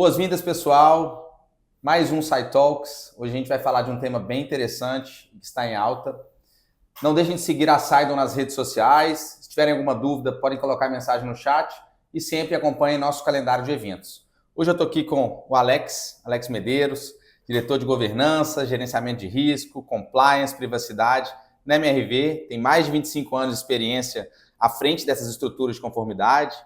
Boas-vindas, pessoal. Mais um Sci Talks. Hoje a gente vai falar de um tema bem interessante, que está em alta. Não deixem de seguir a Saidon nas redes sociais. Se tiverem alguma dúvida, podem colocar mensagem no chat e sempre acompanhem nosso calendário de eventos. Hoje eu estou aqui com o Alex Medeiros, diretor de governança, gerenciamento de risco, compliance, privacidade na MRV. Tem mais de 25 anos de experiência à frente dessas estruturas de conformidade.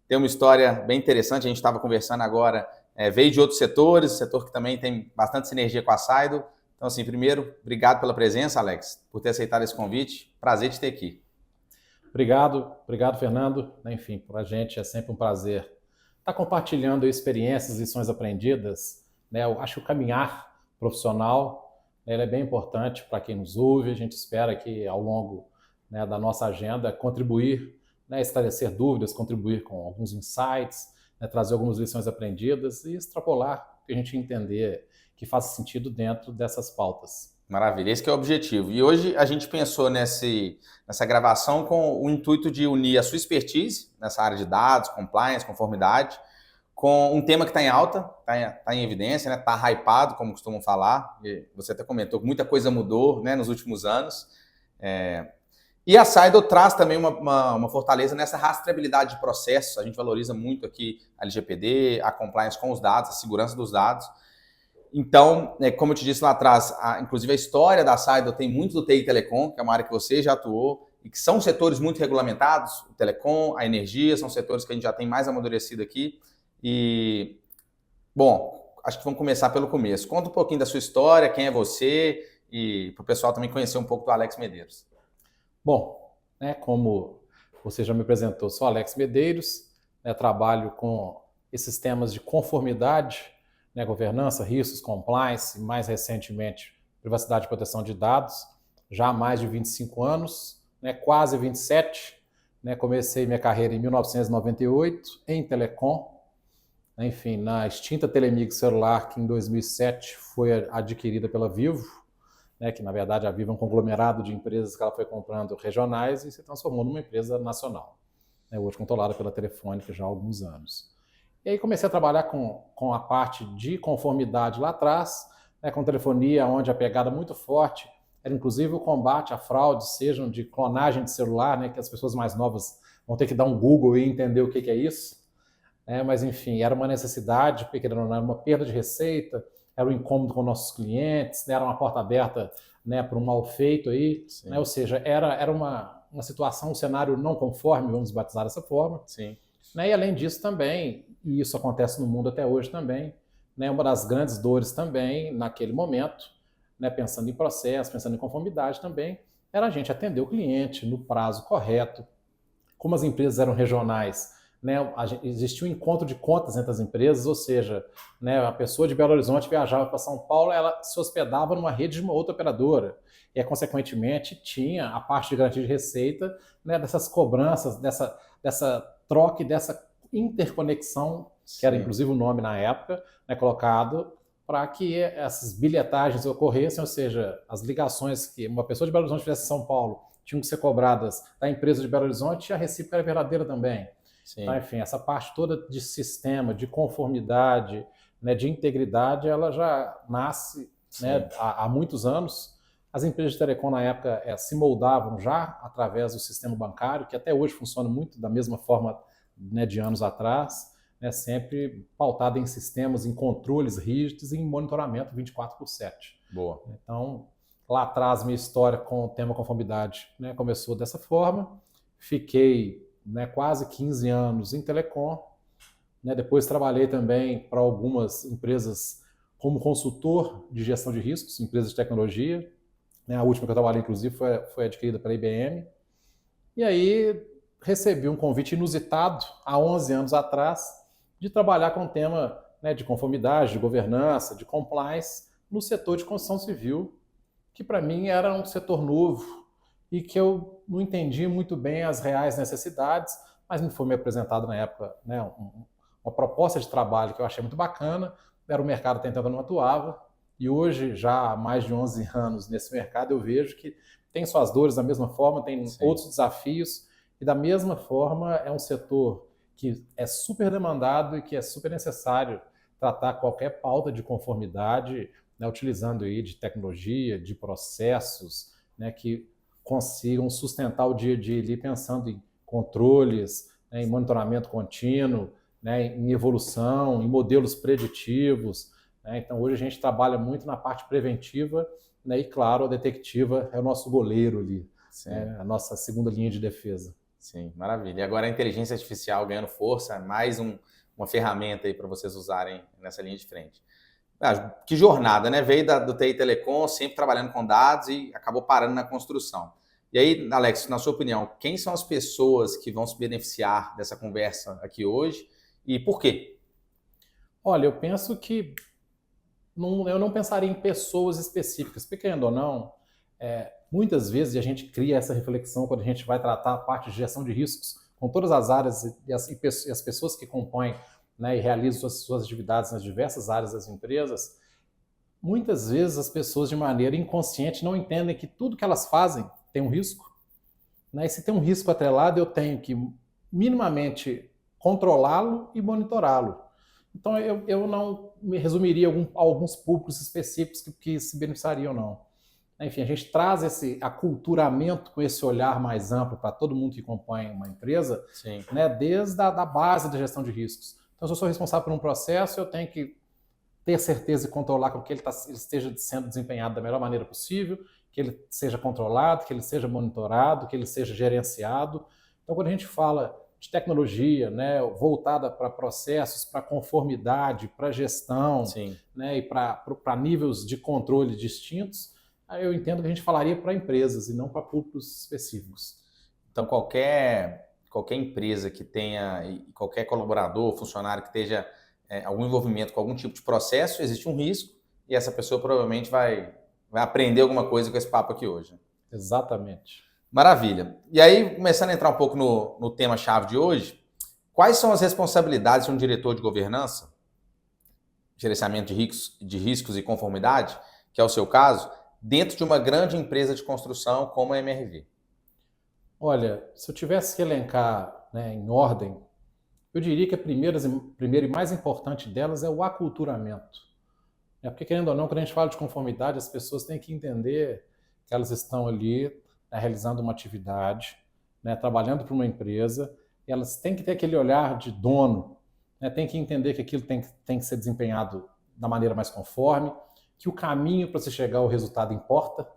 Tem uma história bem interessante, a gente estava conversando agora, veio de outros setores, setor que também tem bastante sinergia com a Saidon. Então, assim, primeiro, obrigado pela presença, Alex, por ter aceitado esse convite. Prazer de ter aqui. Obrigado, Fernando. Enfim, para a gente é sempre um prazer estar compartilhando experiências e lições aprendidas. Eu acho que o caminhar profissional ele é bem importante para quem nos ouve. A gente espera que, ao longo da nossa agenda, contribuir, esclarecer dúvidas, contribuir com alguns insights, trazer algumas lições aprendidas e extrapolar o que a gente entender que faça sentido dentro dessas pautas. Maravilha, esse que é o objetivo. E hoje a gente pensou nessa gravação com o intuito de unir a sua expertise nessa área de dados, compliance, conformidade, com um tema que está em alta, está em evidência, está hypado, como costumam falar. E você até comentou que muita coisa mudou nos últimos anos. E a Saidon traz também uma fortaleza nessa rastreabilidade de processos. A gente valoriza muito aqui a LGPD, a compliance com os dados, a segurança dos dados. Então, como eu te disse lá atrás, inclusive a história da Saidon tem muito do TI e Telecom, que é uma área que você já atuou, e que são setores muito regulamentados, o telecom, a energia, são setores que a gente já tem mais amadurecido aqui. E, bom, acho que vamos começar pelo começo. Conta um pouquinho da sua história, quem é você, e para o pessoal também conhecer um pouco do Alex Medeiros. Bom, como você já me apresentou, sou Alex Medeiros, trabalho com esses temas de conformidade, governança, riscos, compliance, e mais recentemente privacidade e proteção de dados, já há mais de 25 anos, quase 27. Comecei minha carreira em 1998 em telecom, enfim, na extinta Telemig Celular, que em 2007 foi adquirida pela Vivo, que na verdade a Vivo é um conglomerado de empresas que ela foi comprando regionais e se transformou numa empresa nacional, hoje controlada pela Telefônica já há alguns anos. E aí comecei a trabalhar com a parte de conformidade lá atrás, com telefonia, onde a pegada muito forte era inclusive o combate a fraudes, sejam de clonagem de celular, que as pessoas mais novas vão ter que dar um Google e entender o que é isso. Mas enfim, era uma necessidade, porque era uma perda de receita, era um incômodo com nossos clientes, era uma porta aberta para um mal feito aí, ou seja, era uma situação, um cenário não conforme, vamos batizar dessa forma. Sim. E além disso também, e isso acontece no mundo até hoje também, uma das grandes dores também, naquele momento, pensando em processo, pensando em conformidade também, era a gente atender o cliente no prazo correto. Como as empresas eram regionais, existia um encontro de contas entre as empresas, ou seja, a pessoa de Belo Horizonte viajava para São Paulo, ela se hospedava numa rede de uma outra operadora, e consequentemente tinha a parte de garantia de receita dessas cobranças, dessa troca e dessa interconexão, que era inclusive o nome na época, colocado para que essas bilhetagens ocorressem, ou seja, as ligações que uma pessoa de Belo Horizonte fizesse em São Paulo tinham que ser cobradas da empresa de Belo Horizonte e a recíproca era verdadeira também. Sim. Então, enfim, essa parte toda de sistema, de conformidade, de integridade, ela já nasce há muitos anos. As empresas de telecom, na época, se moldavam já através do sistema bancário, que até hoje funciona muito da mesma forma de anos atrás, sempre pautada em sistemas, em controles rígidos e em monitoramento 24/7. Boa. Então, lá atrás, minha história com o tema conformidade começou dessa forma. Fiquei quase 15 anos em telecom. Depois trabalhei também para algumas empresas como consultor de gestão de riscos, empresas de tecnologia. A última que eu trabalhei, inclusive, foi adquirida pela IBM. E aí recebi um convite inusitado, há 11 anos atrás, de trabalhar com o tema de conformidade, de governança, de compliance, no setor de construção civil, que para mim era um setor novo e que eu não entendi muito bem as reais necessidades, mas me foi me apresentado na época uma proposta de trabalho que eu achei muito bacana, era um mercado até então não atuava, e hoje, já há mais de 11 anos nesse mercado, eu vejo que tem suas dores da mesma forma, tem outros desafios, e da mesma forma é um setor que é super demandado e que é super necessário tratar qualquer pauta de conformidade, né, utilizando aí de tecnologia, de processos, né, que consigam sustentar o dia a dia ali, pensando em controles, né, em monitoramento contínuo, né, em evolução, em modelos preditivos, né? Então, hoje a gente trabalha muito na parte preventiva, né, e, claro, a detectiva é o nosso goleiro ali, né, a nossa segunda linha de defesa. Sim, maravilha. E agora a inteligência artificial ganhando força, mais uma ferramenta aí para vocês usarem nessa linha de frente. Que jornada, né? Veio do TI Telecom, sempre trabalhando com dados e acabou parando na construção. E aí, Alex, na sua opinião, quem são as pessoas que vão se beneficiar dessa conversa aqui hoje e por quê? Olha, eu penso que eu não pensaria em pessoas específicas, porque querendo ou não, muitas vezes a gente cria essa reflexão quando a gente vai tratar a parte de gestão de riscos com todas as áreas e as pessoas que compõem, né, e realizam suas atividades nas diversas áreas das empresas. Muitas vezes as pessoas de maneira inconsciente não entendem que tudo que elas fazem tem um risco, né? E se tem um risco atrelado, eu tenho que minimamente controlá-lo e monitorá-lo. Então, eu não me resumiria a alguns públicos específicos que se beneficiariam, não. Enfim, a gente traz esse aculturamento com esse olhar mais amplo para todo mundo que compõe uma empresa, né, desde a base da gestão de riscos. Então, se eu sou responsável por um processo, eu tenho que ter certeza e controlar com que ele esteja sendo desempenhado da melhor maneira possível, que ele seja controlado, que ele seja monitorado, que ele seja gerenciado. Então, quando a gente fala de tecnologia, né, voltada para processos, para conformidade, para gestão, né, e para níveis de controle distintos, aí eu entendo que a gente falaria para empresas e não para públicos específicos. Então, qualquer empresa que tenha, qualquer colaborador, funcionário que esteja algum envolvimento com algum tipo de processo, existe um risco e essa pessoa provavelmente vai aprender alguma coisa com esse papo aqui hoje. Exatamente. Maravilha. E aí, começando a entrar um pouco no tema-chave de hoje, quais são as responsabilidades de um diretor de governança, gerenciamento de riscos e conformidade, que é o seu caso, dentro de uma grande empresa de construção como a MRV? Olha, se eu tivesse que elencar, né, em ordem, eu diria que a primeira e mais importante delas é o aculturamento. Porque, querendo ou não, quando a gente fala de conformidade, as pessoas têm que entender que elas estão ali, né, realizando uma atividade, né, trabalhando para uma empresa, e elas têm que ter aquele olhar de dono, né, têm que entender que aquilo tem que ser desempenhado da maneira mais conforme, que o caminho para se chegar ao resultado importa,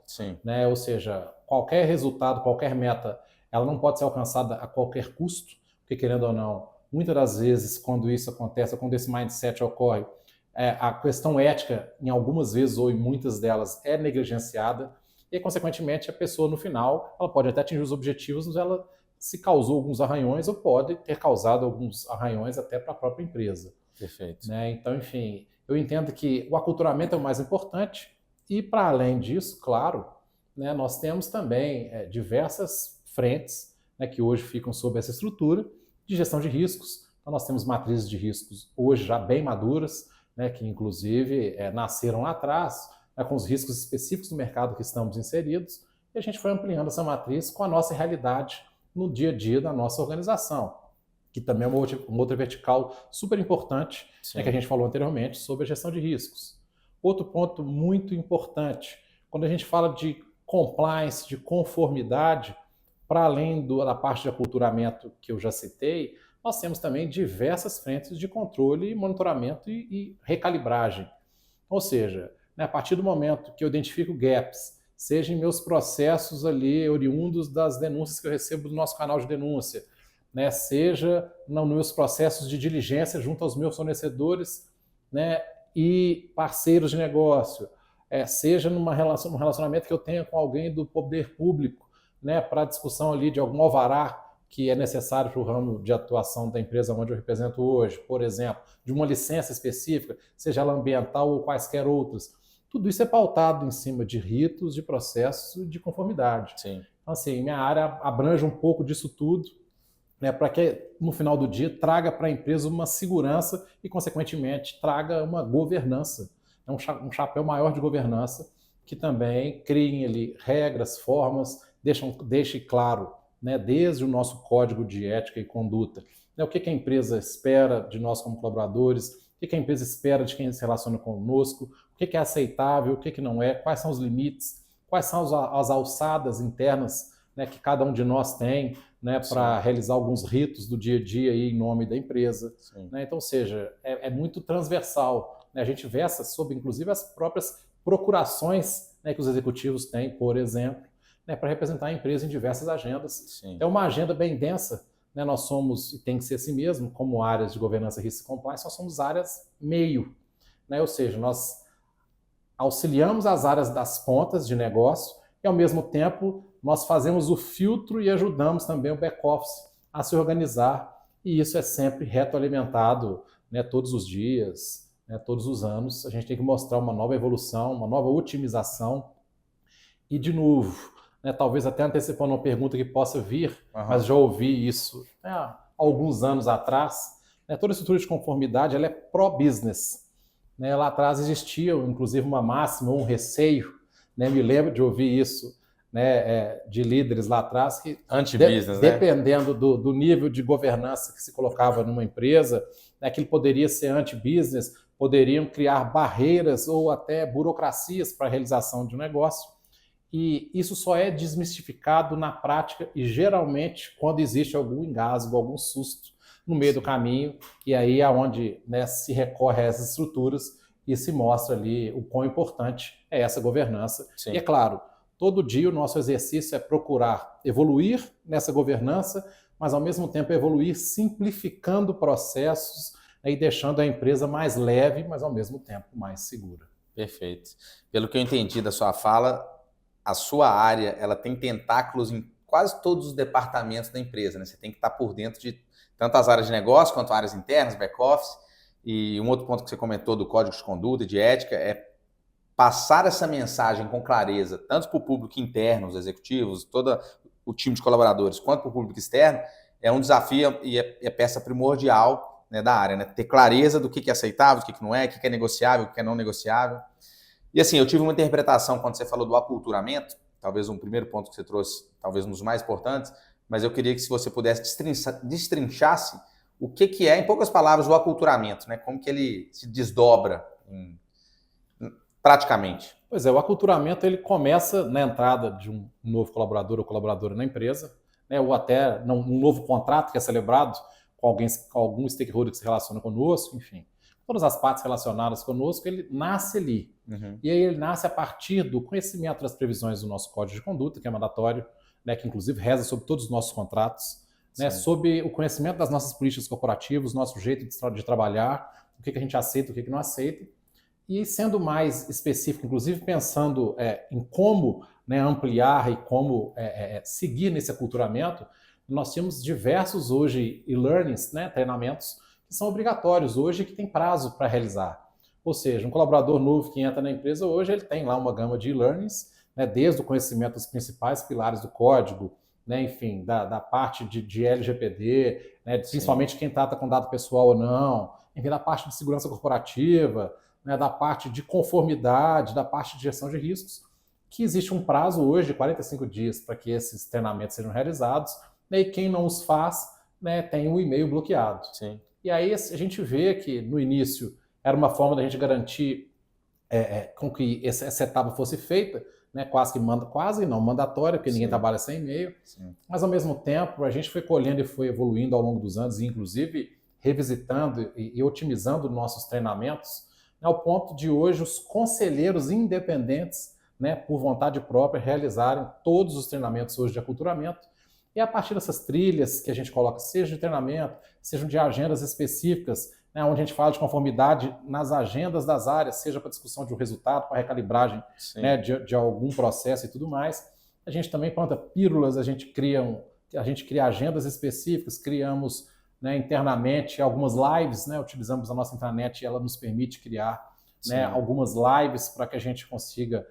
né, ou seja, qualquer resultado, qualquer meta, ela não pode ser alcançada a qualquer custo, porque, querendo ou não, muitas das vezes, quando isso acontece, quando esse mindset ocorre, a questão ética, em algumas vezes ou em muitas delas, é negligenciada e, consequentemente, a pessoa, no final, ela pode até atingir os objetivos, mas ela se causou alguns arranhões ou pode ter causado alguns arranhões até para a própria empresa. Perfeito. Né? Então, enfim, eu entendo que o aculturamento é o mais importante e, para além disso, claro, né, nós temos também diversas frentes, né, que hoje ficam sob essa estrutura de gestão de riscos. Então, nós temos matrizes de riscos hoje já bem maduras, né, que inclusive nasceram lá atrás, né, com os riscos específicos do mercado que estamos inseridos, e a gente foi ampliando essa matriz com a nossa realidade no dia a dia da nossa organização, que também é uma outra vertical super importante, né, que a gente falou anteriormente sobre a gestão de riscos. Outro ponto muito importante, quando a gente fala de compliance, de conformidade, para além da parte de aculturamento que eu já citei, nós temos também diversas frentes de controle, monitoramento e recalibragem. Ou seja, né, a partir do momento que eu identifico gaps, seja em meus processos ali oriundos das denúncias que eu recebo do nosso canal de denúncia, né, seja nos meus processos de diligência junto aos meus fornecedores, né, e parceiros de negócio, seja num relacionamento que eu tenha com alguém do poder público, né, para discussão ali de algum alvará que é necessário para o ramo de atuação da empresa onde eu represento hoje, por exemplo, de uma licença específica, seja ela ambiental ou quaisquer outras. Tudo isso é pautado em cima de ritos, de processos de conformidade. Sim. Então, assim, minha área abrange um pouco disso tudo, né, para que, no final do dia, traga para a empresa uma segurança e, consequentemente, traga uma governança, um chapéu maior de governança, que também criem ali regras, formas, deixe claro, né, desde o nosso código de ética e conduta, né, o que a empresa espera de nós como colaboradores, o que a empresa espera de quem se relaciona conosco, o que é aceitável, o que não é, quais são os limites, quais são as alçadas internas, né, que cada um de nós tem, né, para realizar alguns ritos do dia a dia aí em nome da empresa. Né? Então, ou seja, é muito transversal. Né? A gente versa sobre, inclusive, as próprias procurações, né, que os executivos têm, por exemplo, né, para representar a empresa em diversas agendas. É uma agenda bem densa. Né? Nós somos, e tem que ser assim mesmo, como áreas de governança, risco e compliance, nós somos áreas meio. Né? Ou seja, nós auxiliamos as áreas das pontas de negócio e, ao mesmo tempo, nós fazemos o filtro e ajudamos também o back-office a se organizar. E isso é sempre retroalimentado, né, todos os dias, né, todos os anos. A gente tem que mostrar uma nova evolução, uma nova otimização. E, de novo, né, talvez até antecipando uma pergunta que possa vir, mas já ouvi isso, né, há alguns anos atrás, né, toda a estrutura de conformidade ela é pró-business. Né, lá atrás existia, inclusive, uma máxima, um receio, né, me lembro de ouvir isso, né, de líderes lá atrás, que anti-business, dependendo do nível de governança que se colocava numa empresa, né, aquilo poderia ser anti-business, poderiam criar barreiras ou até burocracias para a realização de um negócio. E isso só é desmistificado na prática e geralmente quando existe algum engasgo, algum susto no meio do caminho, e aí é onde, né, se recorre a essas estruturas e se mostra ali o quão importante é essa governança. E é claro, todo dia o nosso exercício é procurar evoluir nessa governança, mas ao mesmo tempo evoluir simplificando processos, né, e deixando a empresa mais leve, mas ao mesmo tempo mais segura. Perfeito. Pelo que eu entendi da sua fala, a sua área ela tem tentáculos em quase todos os departamentos da empresa. Né? Você tem que estar por dentro de tanto as áreas de negócio quanto áreas internas, back-office. E um outro ponto que você comentou do código de conduta e de ética é passar essa mensagem com clareza, tanto para o público interno, os executivos, todo o time de colaboradores, quanto para o público externo, é um desafio e é peça primordial, né, da área. Né? Ter clareza do que é aceitável, do que não é, o que é negociável, o que é não negociável. E assim, eu tive uma interpretação quando você falou do aculturamento, talvez um primeiro ponto que você trouxe, talvez um dos mais importantes, mas eu queria que se você pudesse destrinchasse o que é, em poucas palavras, o aculturamento, né? Como que ele se desdobra praticamente. Pois é, o aculturamento ele começa na entrada de um novo colaborador ou colaboradora na empresa, né? Ou até um novo contrato que é celebrado com algum stakeholder que se relaciona conosco, enfim. Todas as partes relacionadas conosco, ele nasce ali. E aí ele nasce a partir do conhecimento das previsões do nosso Código de Conduta, que é mandatório, né, que inclusive reza sobre todos os nossos contratos, né, sobre o conhecimento das nossas políticas corporativas, nosso jeito de trabalhar, o que a gente aceita, o que não aceita. E sendo mais específico, inclusive pensando em como, né, ampliar e como seguir nesse aculturamento, nós temos diversos hoje e-learnings, né, treinamentos, que são obrigatórios hoje, que tem prazo para realizar. Ou seja, um colaborador novo que entra na empresa hoje, ele tem lá uma gama de e-learnings, né, desde o conhecimento dos principais pilares do código, né, enfim, da parte de LGPD, né, principalmente quem trata com dado pessoal ou não, enfim, da parte de segurança corporativa, né, da parte de conformidade, da parte de gestão de riscos, que existe um prazo hoje de 45 dias para que esses treinamentos sejam realizados, né, e quem não os faz, né, tem o e-mail bloqueado. E aí a gente vê que no início era uma forma da gente garantir com que essa etapa fosse feita, né, quase não mandatória, porque ninguém trabalha sem e-mail, mas ao mesmo tempo a gente foi colhendo e foi evoluindo ao longo dos anos, e inclusive revisitando e otimizando nossos treinamentos, né, ao ponto de hoje os conselheiros independentes, né, por vontade própria, realizarem todos os treinamentos hoje de aculturamento. E a partir dessas trilhas que a gente coloca, seja de treinamento, sejam de agendas específicas, né, onde a gente fala de conformidade nas agendas das áreas, seja para discussão de um resultado, para recalibragem, né, de algum processo e tudo mais. A gente também planta pílulas, a gente cria agendas específicas, criamos, né, internamente algumas lives, né, utilizamos a nossa intranet e ela nos permite criar, né, algumas lives para que a gente consiga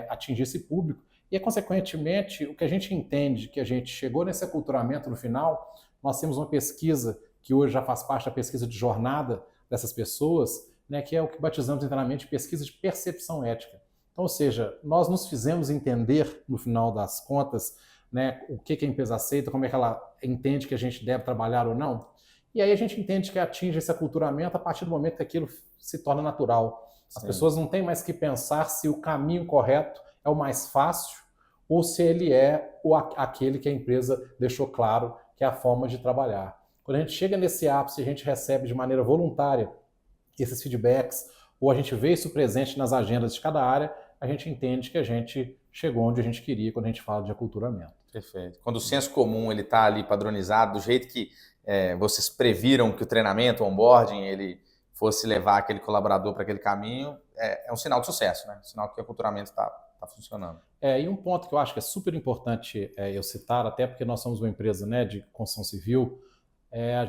atingir esse público. E, consequentemente, o que a gente entende que a gente chegou nesse aculturamento no final, nós temos uma pesquisa que hoje já faz parte da pesquisa de jornada dessas pessoas, né, que é o que batizamos internamente de pesquisa de percepção ética. Então, ou seja, nós nos fizemos entender, no final das contas, né, o que a empresa aceita, como é que ela entende que a gente deve trabalhar ou não. E aí a gente entende que atinge esse aculturamento a partir do momento que aquilo se torna natural. As pessoas não têm mais que pensar se o caminho correto é o mais fácil ou se ele é aquele que a empresa deixou claro que é a forma de trabalhar. Quando a gente chega nesse ápice, a gente recebe de maneira voluntária esses feedbacks, ou a gente vê isso presente nas agendas de cada área, a gente entende que a gente chegou onde a gente queria quando a gente fala de aculturamento. Perfeito. Quando o senso comum ele está ali padronizado, do jeito que vocês previram que o treinamento, o onboarding, ele fosse levar aquele colaborador para aquele caminho, é um sinal de sucesso, né? Um sinal que o aculturamento está funcionando. E um ponto que eu acho que é super importante eu citar, até porque nós somos uma empresa, né, de construção civil,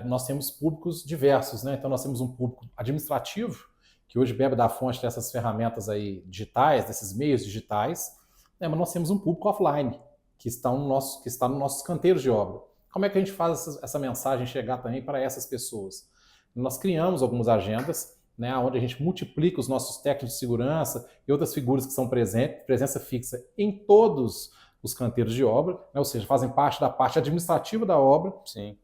nós temos públicos diversos, né? Então nós temos um público administrativo, que hoje bebe da fonte dessas ferramentas aí digitais, desses meios digitais, né? Mas nós temos um público offline, que está nos nossos canteiros de obra. Como é que a gente faz essa mensagem chegar também para essas pessoas? Nós criamos algumas agendas, né, onde a gente multiplica os nossos técnicos de segurança e outras figuras que são presença fixa em todos os canteiros de obra, né, ou seja, fazem parte da parte administrativa da obra. Sim.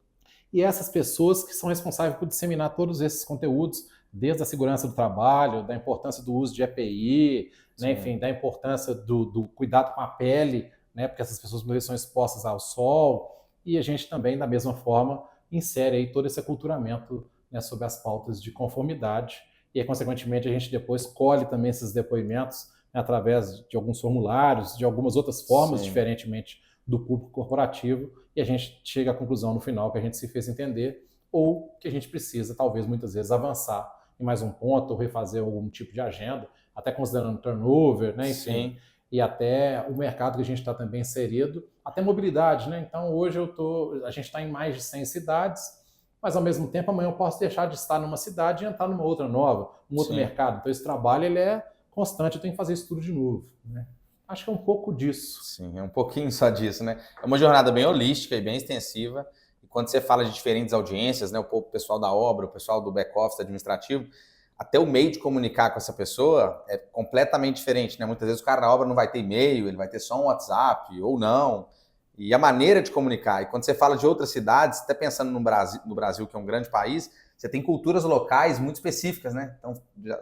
E essas pessoas que são responsáveis por disseminar todos esses conteúdos, desde a segurança do trabalho, da importância do uso de EPI, né, enfim, da importância do cuidado com a pele, né, porque essas pessoas muitas vezes são expostas ao sol, e a gente também, da mesma forma, insere aí todo esse aculturamento, né, sobre as pautas de conformidade, e aí, consequentemente, a gente depois colhe também esses depoimentos, né, através de alguns formulários, de algumas outras formas, diferentemente do público corporativo, e a gente chega à conclusão no final que a gente se fez entender, ou que a gente precisa, talvez, muitas vezes, avançar em mais um ponto, ou refazer algum tipo de agenda, até considerando turnover, né, enfim, Sim. E até o mercado que a gente está também inserido, até mobilidade, né? Então, hoje a gente está em mais de 100 cidades, mas ao mesmo tempo, amanhã eu posso deixar de estar numa cidade e entrar numa outra nova, um outro mercado. Então, esse trabalho ele é constante, eu tenho que fazer isso tudo de novo, né? Acho que é um pouco disso. Sim, é um pouquinho só disso, né? É uma jornada bem holística e bem extensiva. E quando você fala de diferentes audiências, né, o pessoal da obra, o pessoal do back-office administrativo, até o meio de comunicar com essa pessoa é completamente diferente, né? Muitas vezes o cara na obra não vai ter e-mail, ele vai ter só um WhatsApp ou não. E a maneira de comunicar. E quando você fala de outras cidades, até pensando no Brasil, que é um grande país, você tem culturas locais muito específicas, né? Então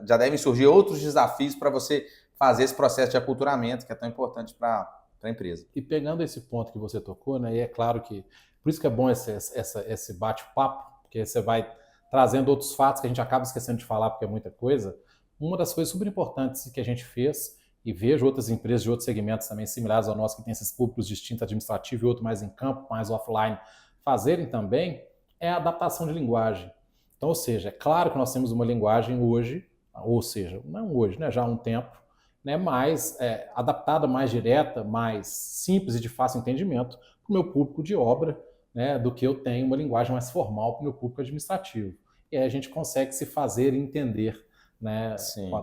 já devem surgir outros desafios para você fazer esse processo de aculturamento que é tão importante para a empresa. E pegando esse ponto que você tocou, né? E é claro que por isso que é bom esse bate-papo, porque você vai trazendo outros fatos que a gente acaba esquecendo de falar porque é muita coisa. Uma das coisas super importantes que a gente fez, e vejo outras empresas de outros segmentos também similares ao nosso, que tem esses públicos distintos, administrativo e outro mais em campo, mais offline, fazerem também, é a adaptação de linguagem. Então, ou seja, é claro que nós temos uma linguagem hoje, ou seja, não hoje, né, já há um tempo, né, mais adaptada, mais direta, mais simples e de fácil entendimento para o meu público de obra, né, do que eu tenho uma linguagem mais formal para o meu público administrativo. E aí a gente consegue se fazer entender, né,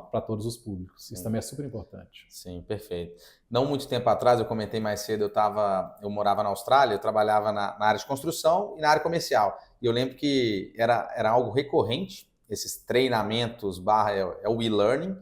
para todos os públicos. Isso também é super importante. Sim, perfeito. Não muito tempo atrás, eu comentei mais cedo, eu morava na Austrália, eu trabalhava na área de construção e na área comercial. E eu lembro que era algo recorrente, esses treinamentos o e-learning,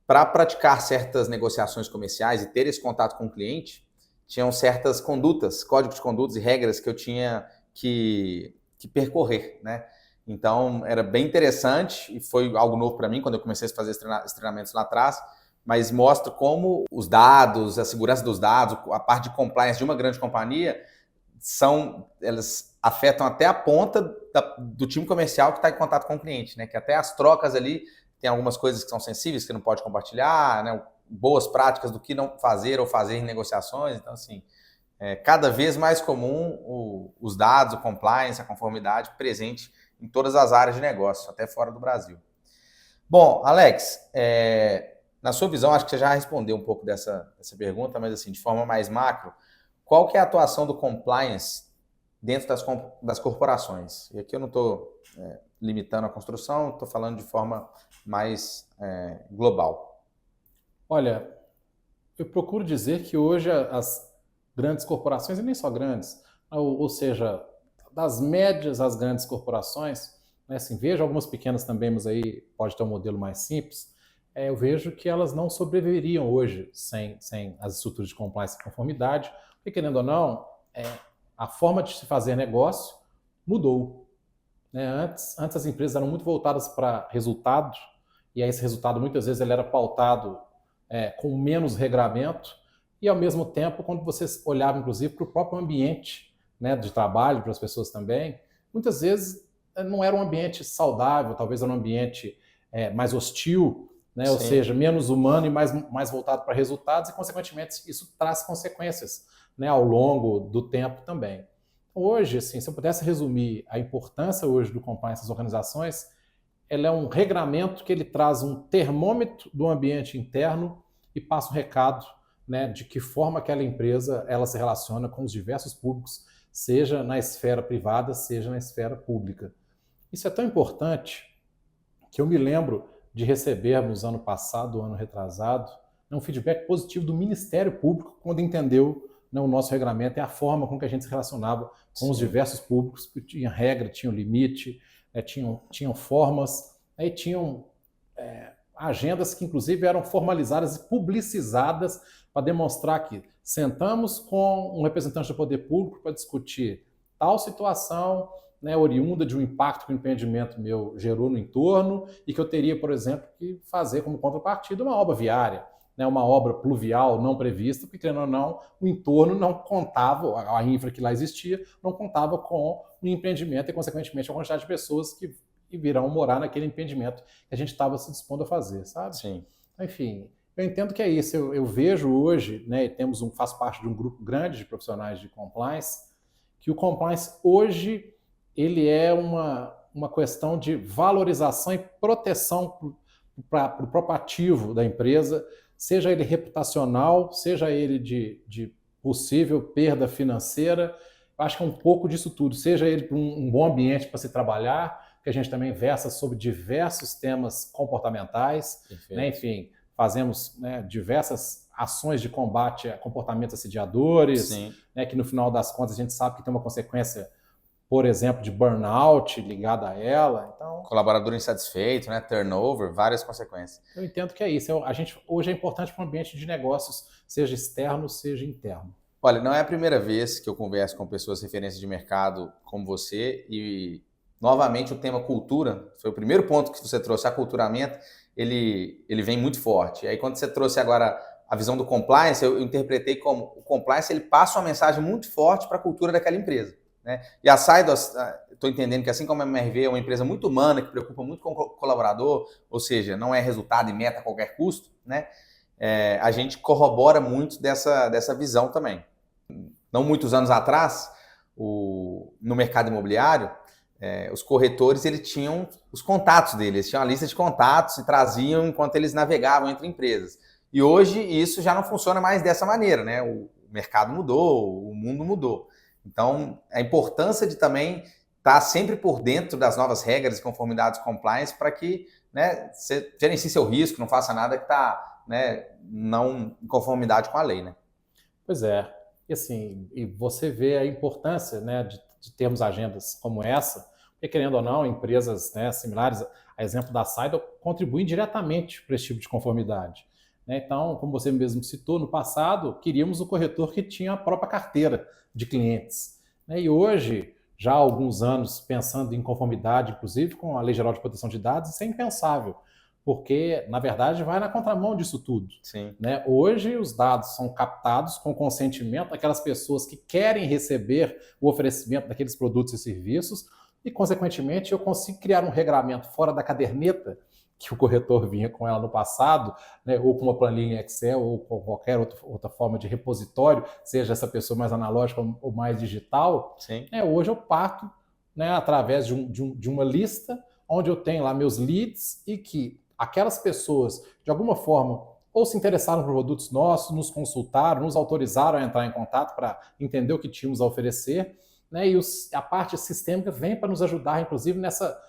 para praticar certas negociações comerciais e ter esse contato com o cliente, tinham certas condutas, códigos de condutas e regras que eu tinha que percorrer, né? Então, era bem interessante e foi algo novo para mim quando eu comecei a fazer esses treinamentos lá atrás, mas mostra como os dados, a segurança dos dados, a parte de compliance de uma grande companhia, elas afetam até a ponta do time comercial que está em contato com o cliente, né? Que até as trocas ali, tem algumas coisas que são sensíveis, que não pode compartilhar, né? Boas práticas do que não fazer ou fazer em negociações. Então, assim, cada vez mais comum os dados, o compliance, a conformidade presente em todas as áreas de negócio, até fora do Brasil. Bom, Alex, na sua visão, acho que você já respondeu um pouco dessa pergunta, mas assim, de forma mais macro, qual que é a atuação do compliance dentro das corporações? E aqui eu não estou limitando a construção, estou falando de forma mais global. Olha, eu procuro dizer que hoje as grandes corporações, e nem só grandes, ou seja, das médias às grandes corporações, né, assim, vejo algumas pequenas também, mas aí pode ter um modelo mais simples, eu vejo que elas não sobreviveriam hoje sem as estruturas de compliance e conformidade, porque, querendo ou não, a forma de se fazer negócio mudou. né? Antes as empresas eram muito voltadas para resultado, e aí esse resultado muitas vezes ele era pautado com menos regramento, e ao mesmo tempo, quando você olhava inclusive para o próprio ambiente, né, de trabalho, para as pessoas também, muitas vezes não era um ambiente saudável, talvez era um ambiente mais hostil, né, ou seja, menos humano e mais voltado para resultados, e consequentemente isso traz consequências, né, ao longo do tempo também. Hoje, assim, se eu pudesse resumir a importância hoje do compliance nas organizações, ela é um regramento que ele traz um termômetro do ambiente interno e passa um recado, né, de que forma aquela empresa ela se relaciona com os diversos públicos, seja na esfera privada, seja na esfera pública. Isso é tão importante que eu me lembro de recebermos ano passado, ano retrasado, um feedback positivo do Ministério Público quando entendeu, né, o nosso regulamento e a forma com que a gente se relacionava com os diversos públicos, que tinha regra, tinha limite, tinham formas, e tinham agendas que inclusive eram formalizadas e publicizadas para demonstrar que sentamos com um representante do poder público para discutir tal situação, né, oriunda de um impacto que o empreendimento meu gerou no entorno e que eu teria, por exemplo, que fazer como contrapartida uma obra viária, né, uma obra pluvial não prevista, porque, querendo ou não, o entorno não contava, a infra que lá existia, não contava com o empreendimento e, consequentemente, a quantidade de pessoas que virão morar naquele empreendimento que a gente estava se dispondo a fazer, sabe? Sim. Enfim, eu entendo que é isso. Eu vejo hoje, né, faço parte de um grupo grande de profissionais de compliance, que o compliance hoje ele é uma questão de valorização e proteção para o próprio ativo da empresa, seja ele reputacional, seja ele de possível perda financeira. Eu acho que é um pouco disso tudo, seja ele um bom ambiente para se trabalhar, que a gente também versa sobre diversos temas comportamentais, né? Enfim, fazemos, né, diversas ações de combate a comportamentos assediadores, né, que no final das contas a gente sabe que tem uma consequência, por exemplo, de burnout ligada a ela. Então, colaborador insatisfeito, né, turnover, várias consequências. Eu entendo que é isso. A gente hoje é importante para o ambiente de negócios, seja externo, seja interno. Olha, não é a primeira vez que eu converso com pessoas referências de mercado como você e novamente o tema cultura, foi o primeiro ponto que você trouxe, aculturamento, ele vem muito forte. Aí quando você trouxe agora a visão do compliance, eu interpretei como o compliance ele passa uma mensagem muito forte para a cultura daquela empresa, né? E a Saidos, estou entendendo que assim como a MRV é uma empresa muito humana, que preocupa muito com o colaborador, ou seja, não é resultado e meta a qualquer custo, né? A gente corrobora muito dessa visão também. Não muitos anos atrás, no mercado imobiliário, os corretores eles tinham os contatos deles, eles tinham a lista de contatos e traziam enquanto eles navegavam entre empresas. E hoje isso já não funciona mais dessa maneira, né? O mercado mudou, o mundo mudou. Então, a importância de também estar sempre por dentro das novas regras e conformidades compliance para que, né, você gerencie seu risco, não faça nada que está, né, não em conformidade com a lei, né? Pois é. E assim, e você vê a importância, né, de termos agendas como essa, porque, querendo ou não, empresas, né, similares a exemplo da Saida contribuem diretamente para esse tipo de conformidade, né? Então, como você mesmo citou, no passado, queríamos o corretor que tinha a própria carteira de clientes, né? E hoje, já há alguns anos, pensando em conformidade, inclusive com a Lei Geral de Proteção de Dados, isso é impensável, porque, na verdade, vai na contramão disso tudo. Sim. Né? Hoje, os dados são captados com consentimento daquelas pessoas que querem receber o oferecimento daqueles produtos e serviços e, consequentemente, eu consigo criar um regramento fora da caderneta que o corretor vinha com ela no passado, né? Ou com uma planilha Excel ou com qualquer outra forma de repositório, seja essa pessoa mais analógica ou mais digital. Sim. Hoje eu parto, né, através de uma lista onde eu tenho lá meus leads e que aquelas pessoas, de alguma forma, ou se interessaram por produtos nossos, nos consultaram, nos autorizaram a entrar em contato para entender o que tínhamos a oferecer, né? E a parte sistêmica vem para nos ajudar, inclusive, nessa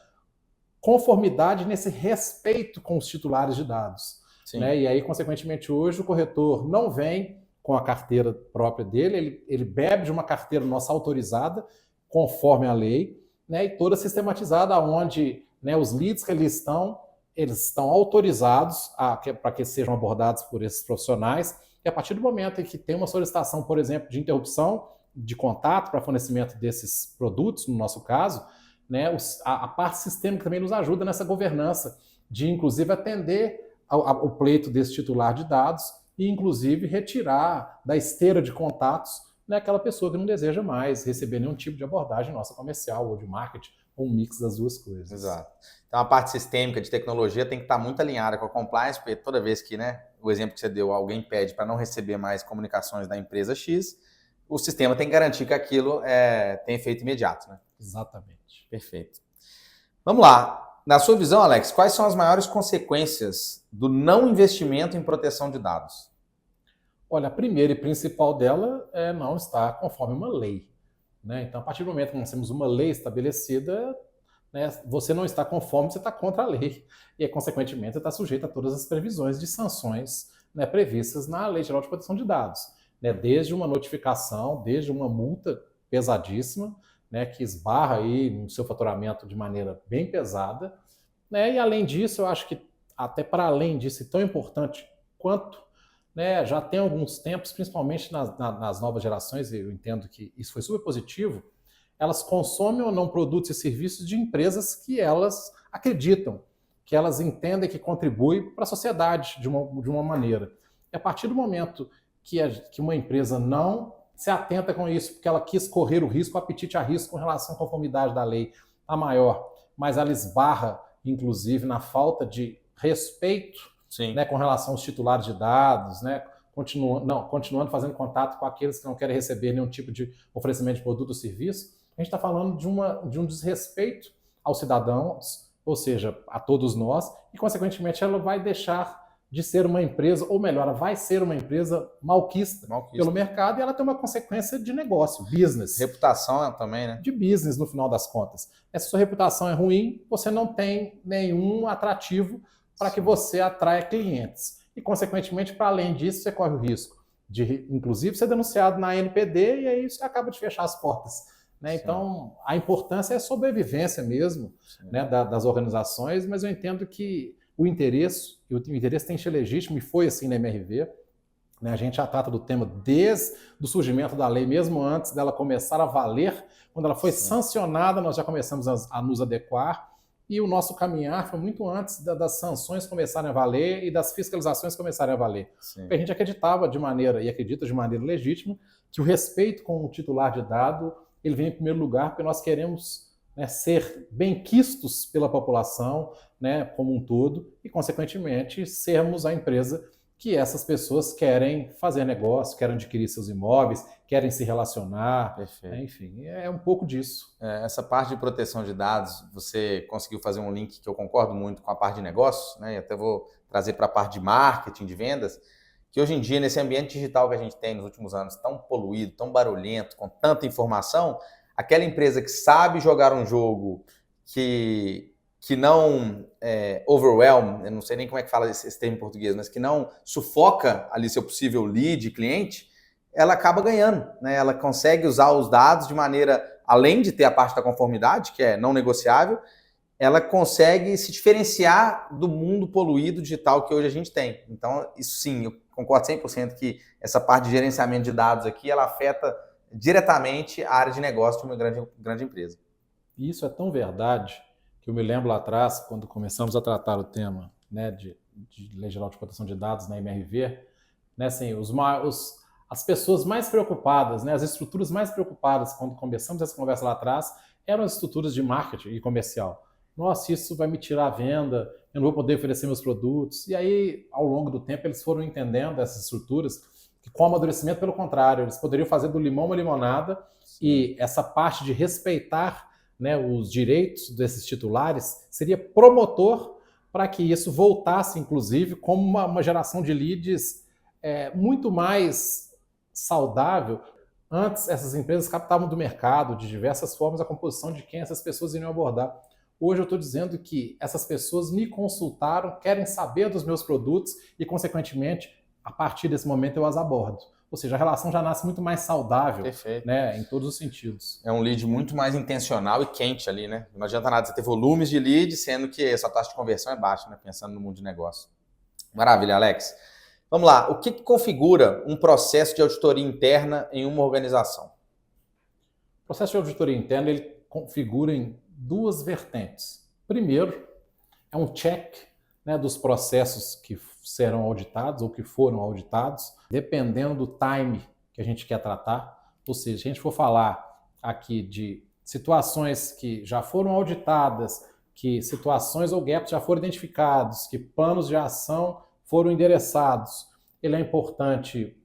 conformidade, nesse respeito com os titulares de dados. Né? E aí, consequentemente, hoje o corretor não vem com a carteira própria dele, ele bebe de uma carteira nossa autorizada, conforme a lei, né? E toda sistematizada, onde, né, os leads que eles estão autorizados para que sejam abordados por esses profissionais, e a partir do momento em que tem uma solicitação, por exemplo, de interrupção de contato para fornecimento desses produtos, no nosso caso, né, a parte sistêmica também nos ajuda nessa governança, de inclusive atender ao pleito desse titular de dados e inclusive retirar da esteira de contatos, né, aquela pessoa que não deseja mais receber nenhum tipo de abordagem nossa comercial ou de marketing, ou um mix das duas coisas. Exato. Então a parte sistêmica de tecnologia tem que estar muito alinhada com a compliance, porque toda vez que, né, o exemplo que você deu, alguém pede para não receber mais comunicações da empresa X, o sistema tem que garantir que aquilo tem efeito imediato, né? Exatamente. Perfeito. Vamos lá. Na sua visão, Alex, quais são as maiores consequências do não investimento em proteção de dados? Olha, a primeira e principal dela é não estar conforme uma lei, né? Então, a partir do momento que nós temos uma lei estabelecida, né, você não está conforme, você está contra a lei. E, consequentemente, você está sujeito a todas as previsões de sanções, né, previstas na Lei Geral de Proteção de Dados, né? Desde uma notificação, desde uma multa pesadíssima, né, que esbarra aí no seu faturamento de maneira bem pesada, né? E, além disso, eu acho que, até para além disso, tão importante quanto, né, já tem alguns tempos, principalmente nas novas gerações, e eu entendo que isso foi super positivo, elas consomem ou não produtos e serviços de empresas que elas acreditam, que elas entendem que contribuem para a sociedade de uma maneira. E a partir do momento que uma empresa não se atenta com isso, porque ela quis correr o risco, o apetite a risco com relação à conformidade da lei está maior, mas ela esbarra, inclusive, na falta de respeito, né, com relação aos titulares de dados, né, continuando fazendo contato com aqueles que não querem receber nenhum tipo de oferecimento de produto ou serviço, a gente está falando de um desrespeito aos cidadãos, ou seja, a todos nós, e, consequentemente, ela vai deixar de ser uma empresa, ou melhor, ela vai ser uma empresa malquista pelo mercado, e ela tem uma consequência de negócio, business. Reputação também, né? De business, no final das contas. Se sua reputação é ruim, você não tem nenhum atrativo para que você atraia clientes. E, consequentemente, para além disso, você corre o risco de, inclusive, ser denunciado na ANPD, e aí você acaba de fechar as portas, né? Então, a importância é a sobrevivência mesmo, né, das organizações, mas eu entendo que o interesse tem que ser legítimo, e foi assim na MRV. Né? A gente já trata do tema desde o surgimento da lei, mesmo antes dela começar a valer. Quando ela foi sancionada, nós já começamos a nos adequar. E o nosso caminhar foi muito antes das sanções começarem a valer e das fiscalizações começarem a valer. Porque a gente acreditava e acredita de maneira legítima que o respeito com o titular de dado ele vem em primeiro lugar, porque nós queremos, né, ser bem-quistos pela população, né, como um todo, e, consequentemente, sermos a empresa que essas pessoas querem fazer negócio, querem adquirir seus imóveis, querem se relacionar. Perfeito. Enfim, é um pouco disso. Essa parte de proteção de dados, você conseguiu fazer um link que eu concordo muito com a parte de negócios, né? E até vou trazer para a parte de marketing, de vendas, que hoje em dia, nesse ambiente digital que a gente tem nos últimos anos, tão poluído, tão barulhento, com tanta informação, aquela empresa que sabe jogar um jogo que não overwhelm, eu não sei nem como é que fala esse termo em português, mas que não sufoca ali seu possível lead, cliente, ela acaba ganhando, né? Ela consegue usar os dados de maneira, além de ter a parte da conformidade, que é não negociável, ela consegue se diferenciar do mundo poluído digital que hoje a gente tem. Então, isso sim, eu concordo 100% que essa parte de gerenciamento de dados aqui, ela afeta diretamente a área de negócio de uma grande empresa. Isso é tão verdade que eu me lembro lá atrás, quando começamos a tratar o tema, né, de Lei Geral de Proteção de Dados na MRV, né, assim, as pessoas mais preocupadas, né, as estruturas mais preocupadas quando começamos essa conversa lá atrás, eram as estruturas de marketing e comercial. Nossa, isso vai me tirar a venda, eu não vou poder oferecer meus produtos. E aí, ao longo do tempo, eles foram entendendo essas estruturas, que com o amadurecimento, pelo contrário, eles poderiam fazer do limão uma limonada. Sim. E essa parte de respeitar, né, os direitos desses titulares seria promotor para que isso voltasse, inclusive, como uma geração de leads muito mais saudável. Antes, essas empresas captavam do mercado, de diversas formas, a composição de quem essas pessoas iriam abordar. Hoje eu estou dizendo que essas pessoas me consultaram, querem saber dos meus produtos e, consequentemente, a partir desse momento eu as abordo. Ou seja, a relação já nasce muito mais saudável, né, em todos os sentidos. É um lead muito mais intencional e quente ali, né? Não adianta nada você ter volumes de lead, sendo que essa taxa de conversão é baixa, né? Pensando no mundo de negócio. Maravilha, Alex. Vamos lá. O que configura um processo de auditoria interna em uma organização? O processo de auditoria interna ele configura em duas vertentes. Primeiro, é um check, né, dos processos que serão auditados ou que foram auditados, dependendo do time que a gente quer tratar. Ou seja, se a gente for falar aqui de situações que já foram auditadas, que situações ou gaps já foram identificados, que planos de ação foram endereçados, ele é importante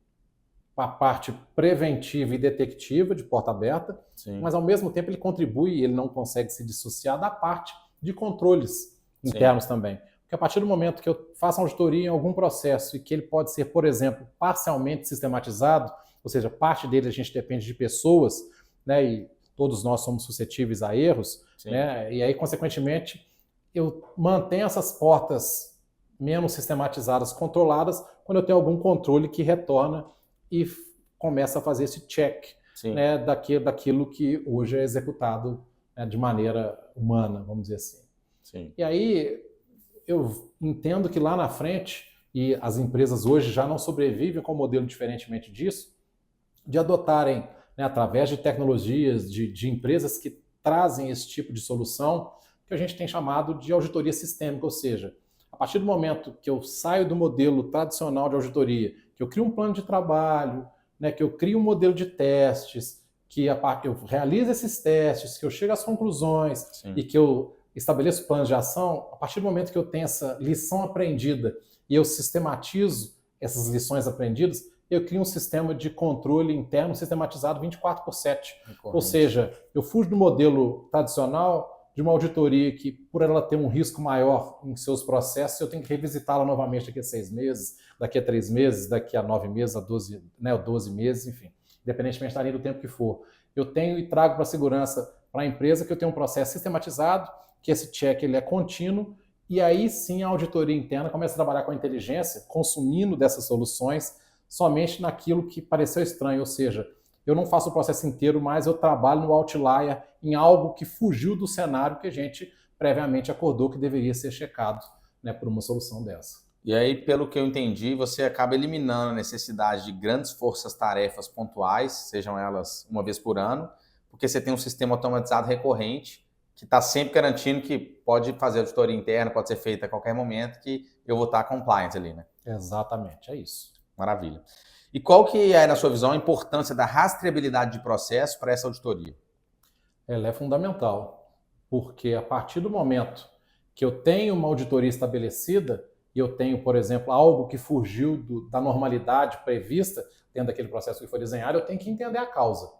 a parte preventiva e detectiva de porta aberta, sim, mas ao mesmo tempo ele contribui, ele não consegue se dissociar da parte de controles internos, sim, também. Porque a partir do momento que eu faço auditoria em algum processo e que ele pode ser, por exemplo, parcialmente sistematizado, ou seja, parte dele a gente depende de pessoas, né, e todos nós somos suscetíveis a erros, né, e aí, consequentemente, eu mantenho essas portas menos sistematizadas, controladas, quando eu tenho algum controle que retorna e começa a fazer esse check, né, daquilo que hoje é executado, né, de maneira humana, vamos dizer assim. Sim. E aí eu entendo que lá na frente, e as empresas hoje já não sobrevivem com um modelo diferentemente disso, de adotarem, né, através de tecnologias, de empresas que trazem esse tipo de solução, que a gente tem chamado de auditoria sistêmica, ou seja, a partir do momento que eu saio do modelo tradicional de auditoria, que eu crio um plano de trabalho, né, que eu crio um modelo de testes, que eu realizo esses testes, que eu chego às conclusões, sim, e que eu estabeleço planos de ação, a partir do momento que eu tenho essa lição aprendida e eu sistematizo essas lições aprendidas, eu crio um sistema de controle interno sistematizado 24/7. Ou seja, eu fujo do modelo tradicional de uma auditoria que, por ela ter um risco maior em seus processos, eu tenho que revisitá-la novamente daqui a 6 meses, daqui a 3 meses, daqui a 9 meses, a 12, né, 12 meses, enfim, independentemente da linha do tempo que for. Eu tenho e trago para a segurança, para a empresa, que eu tenho um processo sistematizado, que esse check ele é contínuo, e aí sim a auditoria interna começa a trabalhar com a inteligência, consumindo dessas soluções somente naquilo que pareceu estranho, ou seja, eu não faço o processo inteiro, mas eu trabalho no outlier em algo que fugiu do cenário que a gente previamente acordou que deveria ser checado, né, por uma solução dessa. E aí, pelo que eu entendi, você acaba eliminando a necessidade de grandes forças-tarefas pontuais, sejam elas uma vez por ano, porque você tem um sistema automatizado recorrente que está sempre garantindo que pode fazer auditoria interna, pode ser feita a qualquer momento, que eu vou estar compliant ali, né? Exatamente, é isso. Maravilha. E qual que é, na sua visão, a importância da rastreabilidade de processo para essa auditoria? Ela é fundamental, porque a partir do momento que eu tenho uma auditoria estabelecida e eu tenho, por exemplo, algo que fugiu da normalidade prevista dentro daquele processo que foi desenhado, eu tenho que entender a causa.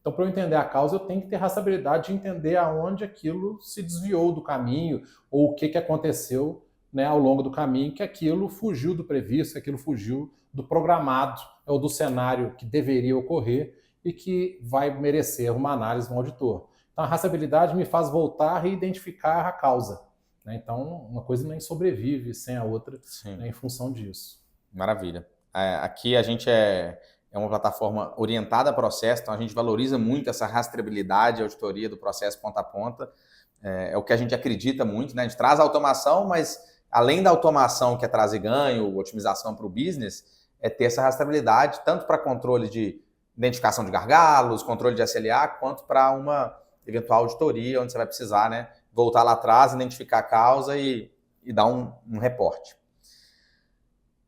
Então, para eu entender a causa, eu tenho que ter rastreabilidade de entender aonde aquilo se desviou do caminho ou o que aconteceu, né, ao longo do caminho, que aquilo fugiu do previsto, que aquilo fugiu do programado ou do cenário que deveria ocorrer e que vai merecer uma análise do auditor. Então, a rastreabilidade me faz voltar e identificar a causa, né? Então, uma coisa nem sobrevive sem a outra, né, em função disso. Maravilha. Aqui a gente é uma plataforma orientada a processo, então a gente valoriza muito essa rastreabilidade e auditoria do processo ponta a ponta. É o que a gente acredita muito, né? A gente traz automação, mas além da automação que é trazer ganho, otimização para o business, é ter essa rastreabilidade, tanto para controle de identificação de gargalos, controle de SLA, quanto para uma eventual auditoria, onde você vai precisar, né, voltar lá atrás, identificar a causa e dar um reporte.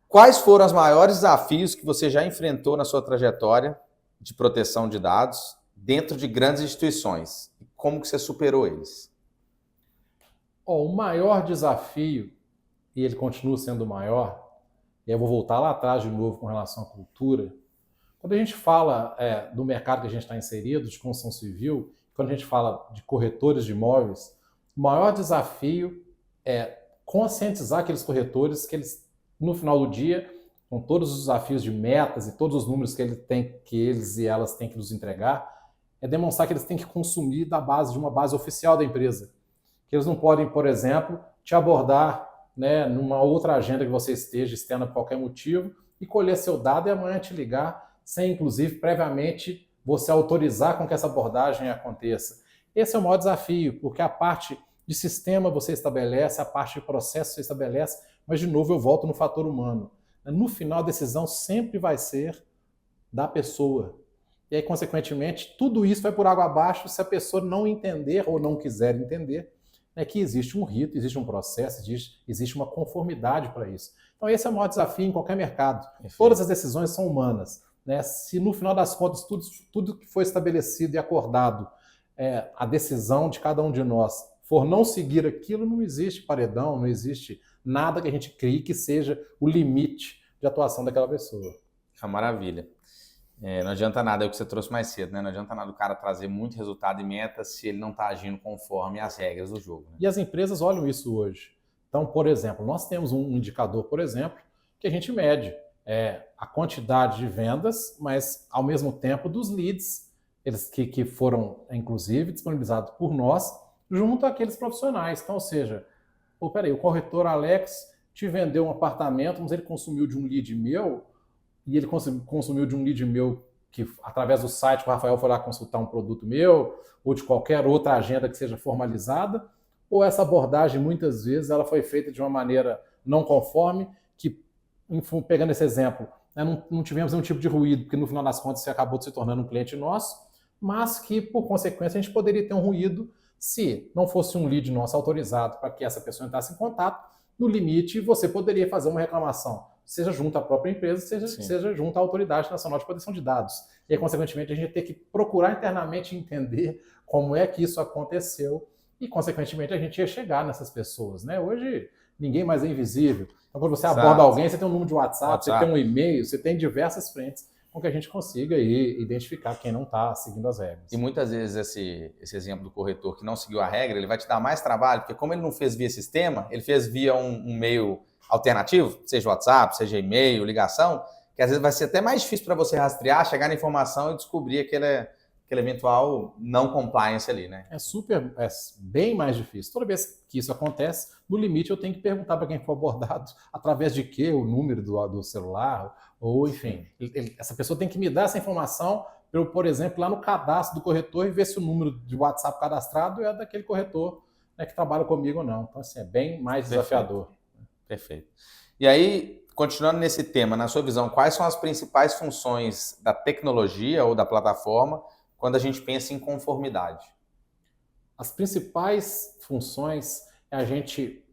Quais foram os maiores desafios que você já enfrentou na sua trajetória de proteção de dados dentro de grandes instituições? E como que você superou eles? O maior desafio, e ele continua sendo o maior, e eu vou voltar lá atrás de novo com relação à cultura. Quando a gente fala do mercado que a gente está inserido, de construção civil, quando a gente fala de corretores de imóveis, o maior desafio é conscientizar aqueles corretores que eles, no final do dia, com todos os desafios de metas e todos os números que eles e elas têm que nos entregar, é demonstrar que eles têm que consumir da base de uma base oficial da empresa. Que eles não podem, por exemplo, te abordar, né, numa outra agenda que você esteja externa por qualquer motivo e colher seu dado e amanhã te ligar sem, inclusive, previamente você autorizar com que essa abordagem aconteça. Esse é o maior desafio, porque a parte de sistema você estabelece, a parte de processo você estabelece, mas, de novo, eu volto no fator humano. No final, a decisão sempre vai ser da pessoa. E aí, consequentemente, tudo isso vai por água abaixo se a pessoa não entender ou não quiser entender, né, que existe um rito, existe um processo, existe uma conformidade para isso. Então, esse é o maior desafio em qualquer mercado. Perfeito. Todas as decisões são humanas, né? Se no final das contas tudo que foi estabelecido e acordado, a decisão de cada um de nós for não seguir aquilo, não existe paredão, não existe nada que a gente crie que seja o limite de atuação daquela pessoa. É uma maravilha. Não adianta nada, é o que você trouxe mais cedo, né? Não adianta nada o cara trazer muito resultado e meta se ele não está agindo conforme as regras do jogo. Né? E as empresas olham isso hoje. Então, por exemplo, nós temos um indicador, por exemplo, que a gente mede a quantidade de vendas, mas ao mesmo tempo dos leads, eles que foram, inclusive, disponibilizados por nós, junto àqueles profissionais. Então, ou seja, peraí, o corretor Alex te vendeu um apartamento, mas ele consumiu de um lead meu, e ele consumiu de um lead meu que, através do site, o Rafael foi lá consultar um produto meu, ou de qualquer outra agenda que seja formalizada, ou essa abordagem, muitas vezes, ela foi feita de uma maneira não conforme, que, pegando esse exemplo, né, não tivemos nenhum tipo de ruído, porque no final das contas você acabou se tornando um cliente nosso, mas que, por consequência, a gente poderia ter um ruído se não fosse um lead nosso autorizado para que essa pessoa entrasse em contato. No limite, você poderia fazer uma reclamação, seja junto à própria empresa, seja junto à Autoridade Nacional de Proteção de Dados. E aí, consequentemente, a gente tem que procurar internamente entender como é que isso aconteceu e, consequentemente, a gente ia chegar nessas pessoas. Né? Hoje, ninguém mais é invisível. Então, quando você aborda alguém, você tem um número de WhatsApp, você tem um e-mail, você tem diversas frentes com que a gente consiga aí identificar quem não está seguindo as regras. E muitas vezes esse exemplo do corretor que não seguiu a regra, ele vai te dar mais trabalho, porque como ele não fez via sistema, ele fez via um meio alternativo, seja WhatsApp, seja e-mail, ligação, que às vezes vai ser até mais difícil para você rastrear, chegar na informação e descobrir aquele eventual não compliance ali, né? É bem mais difícil. Toda vez que isso acontece, no limite eu tenho que perguntar para quem for abordado através de quê, o número do celular, ou enfim, essa pessoa tem que me dar essa informação para eu, por exemplo, lá no cadastro do corretor e ver se o número de WhatsApp cadastrado é daquele corretor, né, que trabalha comigo ou não. Então, assim, é bem mais desafiador. Perfeito. E aí, continuando nesse tema, na sua visão, quais são as principais funções da tecnologia ou da plataforma quando a gente pensa em conformidade? As principais funções é a gente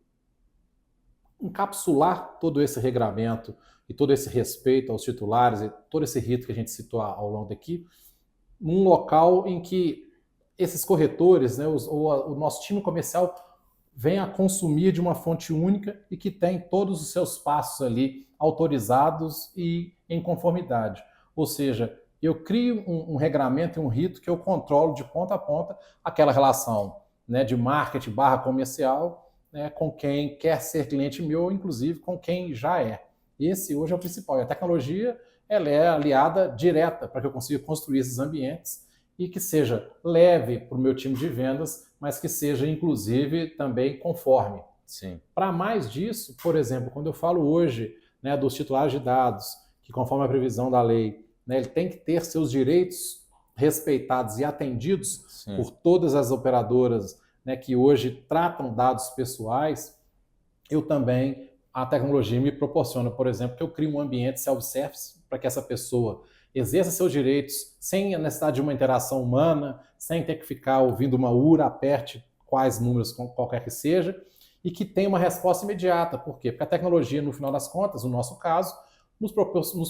encapsular todo esse regramento e todo esse respeito aos titulares e todo esse rito que a gente citou ao longo daqui, num local em que esses corretores, né, o nosso time comercial venha a consumir de uma fonte única e que tem todos os seus passos ali autorizados e em conformidade. Ou seja, eu crio um regramento e um rito que eu controlo de ponta a ponta aquela relação, né, de marketing / comercial, né, com quem quer ser cliente meu, ou inclusive com quem já é. Esse hoje é o principal. E a tecnologia, ela é aliada direta para que eu consiga construir esses ambientes e que seja leve para o meu time de vendas, mas que seja, inclusive, também conforme. Sim. Para mais disso, por exemplo, quando eu falo hoje, né, dos titulares de dados, que conforme a previsão da lei, né, ele tem que ter seus direitos respeitados e atendidos Sim. por todas as operadoras, né, que hoje tratam dados pessoais, a tecnologia me proporciona, por exemplo, que eu crio um ambiente self-service para que essa pessoa exerça seus direitos sem a necessidade de uma interação humana, sem ter que ficar ouvindo uma URA, aperte quais números, qualquer que seja, e que tenha uma resposta imediata. Por quê? Porque a tecnologia, no final das contas, no nosso caso, nos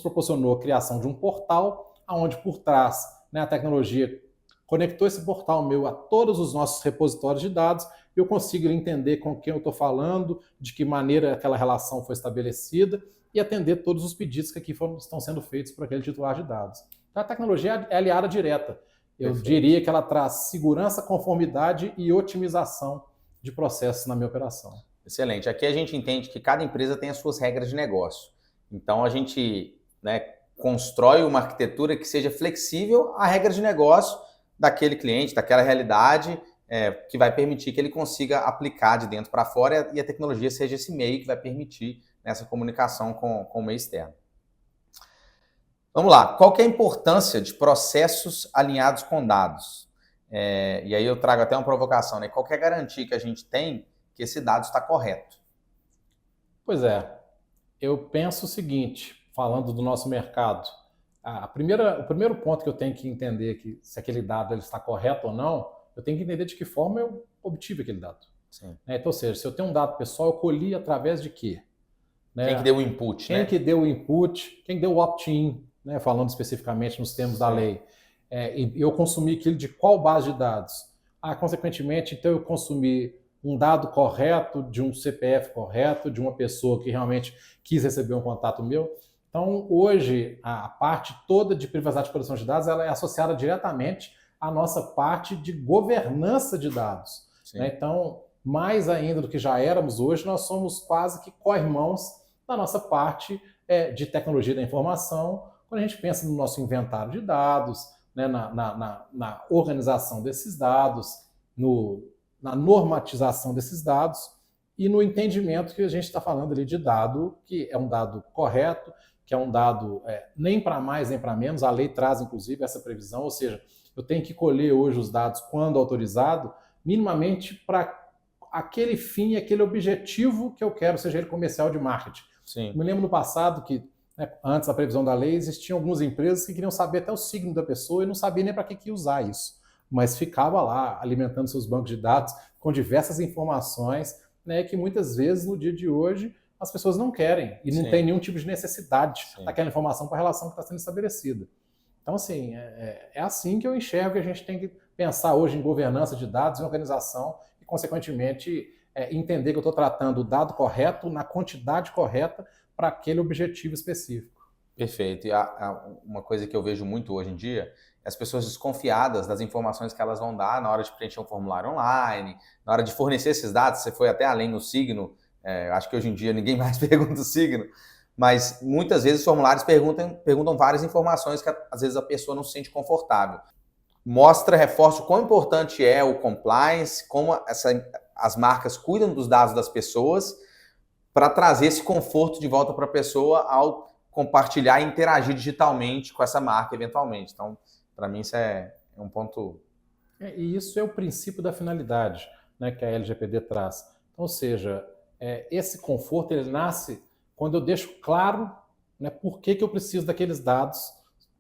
proporcionou a criação de um portal, onde por trás, né, a tecnologia conectou esse portal meu a todos os nossos repositórios de dados, eu consigo entender com quem eu estou falando, de que maneira aquela relação foi estabelecida e atender todos os pedidos que aqui estão sendo feitos por aquele titular de dados. Então, a tecnologia é aliada direta. Eu diria que ela traz segurança, conformidade e otimização de processos na minha operação. Excelente. Aqui a gente entende que cada empresa tem as suas regras de negócio. Então, a gente, né, constrói uma arquitetura que seja flexível à regra de negócio daquele cliente, daquela realidade, que vai permitir que ele consiga aplicar de dentro para fora e a tecnologia seja esse meio que vai permitir essa comunicação com o meio externo. Vamos lá. Qual que é a importância de processos alinhados com dados? E aí eu trago até uma provocação, né? Qual que é a garantia que a gente tem que esse dado está correto? Pois é. Eu penso o seguinte, falando do nosso mercado, o primeiro ponto que eu tenho que entender que se aquele dado ele está correto ou não, eu tenho que entender de que forma eu obtive aquele dado. Sim. Então, ou seja, se eu tenho um dado pessoal, eu colhi através de quê? Quem que deu o input, Quem que deu o input, quem deu o opt-in, né? Falando especificamente nos termos da lei. E eu consumi aquilo de qual base de dados? Consequentemente, então eu consumi um dado correto, de um CPF correto, de uma pessoa que realmente quis receber um contato meu. Então, hoje, a parte toda de privacidade e proteção de dados ela é associada diretamente à nossa parte de governança de dados. Né? Então, mais ainda do que já éramos hoje, nós somos quase que co-irmãos da nossa parte de tecnologia da informação, quando a gente pensa no nosso inventário de dados, né, na organização desses dados, na normatização desses dados e no entendimento que a gente está falando ali de dado, que é um dado correto, que é um dado nem para mais nem para menos, a lei traz inclusive essa previsão, ou seja, eu tenho que colher hoje os dados quando autorizado, minimamente para aquele fim, aquele objetivo que eu quero, seja ele comercial de marketing. Sim. Me lembro no passado que, antes da previsão da lei, existiam algumas empresas que queriam saber até o signo da pessoa e não sabiam nem para que ia usar isso. Mas ficava lá alimentando seus bancos de dados com diversas informações, né, que muitas vezes, no dia de hoje, as pessoas não querem e não tem nenhum tipo de necessidade daquela informação para a relação que está sendo estabelecida. Então, assim, é assim que eu enxergo que a gente tem que pensar hoje em governança de dados, em organização e, consequentemente, entender que eu estou tratando o dado correto na quantidade correta para aquele objetivo específico. Perfeito. E uma coisa que eu vejo muito hoje em dia é as pessoas desconfiadas das informações que elas vão dar na hora de preencher um formulário online, na hora de fornecer esses dados. Você foi até além no signo. Acho que hoje em dia ninguém mais pergunta o signo, mas muitas vezes os formulários perguntam várias informações que às vezes a pessoa não se sente confortável. Reforça o quão importante é o compliance, como as marcas cuidam dos dados das pessoas para trazer esse conforto de volta para a pessoa ao compartilhar e interagir digitalmente com essa marca eventualmente. Então, para mim, isso é um ponto... E isso é o princípio da finalidade, né, que a LGPD traz. Então, ou seja, esse conforto ele nasce quando eu deixo claro, né, por que eu preciso daqueles dados,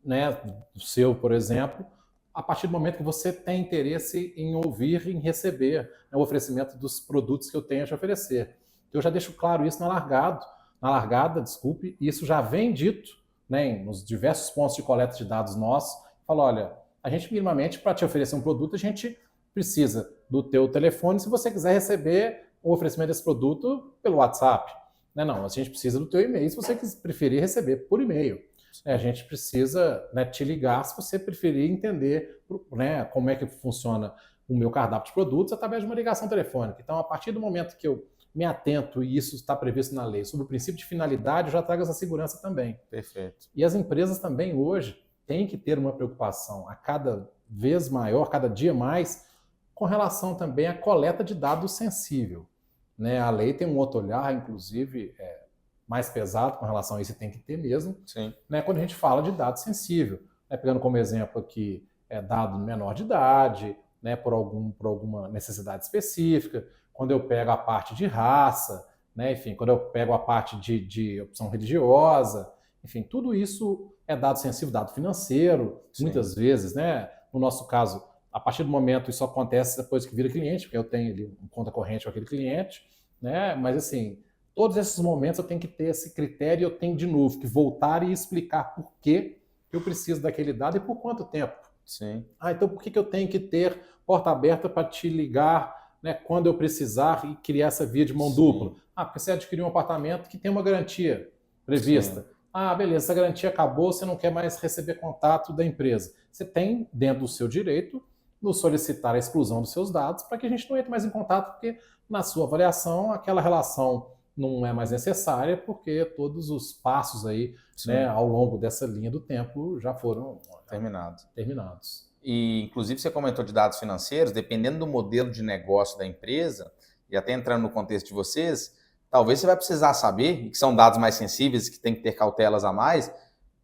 né, do seu, por exemplo, a partir do momento que você tem interesse em ouvir e em receber, né, o oferecimento dos produtos que eu tenho a te oferecer. Eu já deixo claro isso na largada, desculpe, e isso já vem dito, né, nos diversos pontos de coleta de dados nossos. Falo, olha, a gente minimamente, para te oferecer um produto, a gente precisa do teu telefone se você quiser receber o oferecimento desse produto pelo WhatsApp. Não, a gente precisa do teu e-mail se você preferir receber por e-mail. A gente precisa, né, te ligar se você preferir entender, né, como é que funciona o meu cardápio de produtos através de uma ligação telefônica. Então, a partir do momento que eu me atento, e isso está previsto na lei, sobre o princípio de finalidade, eu já trago essa segurança também. Perfeito. E as empresas também hoje têm que ter uma preocupação a cada vez maior, cada dia mais, com relação também à coleta de dados sensível. Né? A lei tem um outro olhar, inclusive, mais pesado com relação a isso, tem que ter mesmo. Sim. Né? Quando a gente fala de dado sensível, né? Pegando como exemplo aqui, dado menor de idade, né? por alguma necessidade específica, quando eu pego a parte de raça, né? Enfim, quando eu pego a parte de opção religiosa, enfim, tudo isso é dado sensível, dado financeiro, Sim. Muitas vezes, né? No nosso caso, a partir do momento isso acontece depois que vira cliente, porque eu tenho ali uma conta corrente com aquele cliente, né? Mas assim, todos esses momentos eu tenho que ter esse critério e eu tenho de novo que voltar e explicar por que eu preciso daquele dado e por quanto tempo. Sim. Então por que eu tenho que ter porta aberta para te ligar, né, quando eu precisar e criar essa via de mão Sim. dupla? Porque você adquiriu um apartamento que tem uma garantia prevista. Sim. Beleza, essa garantia acabou, você não quer mais receber contato da empresa. Você tem, dentro do seu direito, nos solicitar a exclusão dos seus dados para que a gente não entre mais em contato, porque na sua avaliação aquela relação não é mais necessária, porque todos os passos aí, né, ao longo dessa linha do tempo já foram terminados. E, inclusive, você comentou de dados financeiros, dependendo do modelo de negócio da empresa, e até entrando no contexto de vocês, talvez você vai precisar saber, que são dados mais sensíveis, que tem que ter cautelas a mais,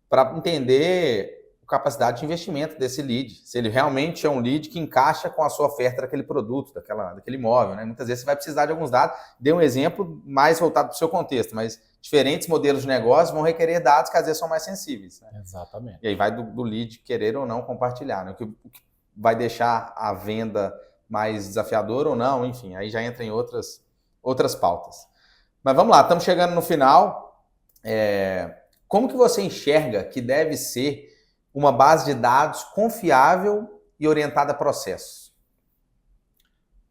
para entender capacidade de investimento desse lead, se ele realmente é um lead que encaixa com a sua oferta daquele produto, daquele imóvel, né? Muitas vezes você vai precisar de alguns dados. Dê um exemplo mais voltado para o seu contexto, mas diferentes modelos de negócio vão requerer dados que às vezes são mais sensíveis, né? Exatamente. E aí vai do lead querer ou não compartilhar, né? O que vai deixar a venda mais desafiadora ou não, enfim, aí já entra em outras pautas. Mas vamos lá, estamos chegando no final. Como que você enxerga que deve ser uma base de dados confiável e orientada a processos?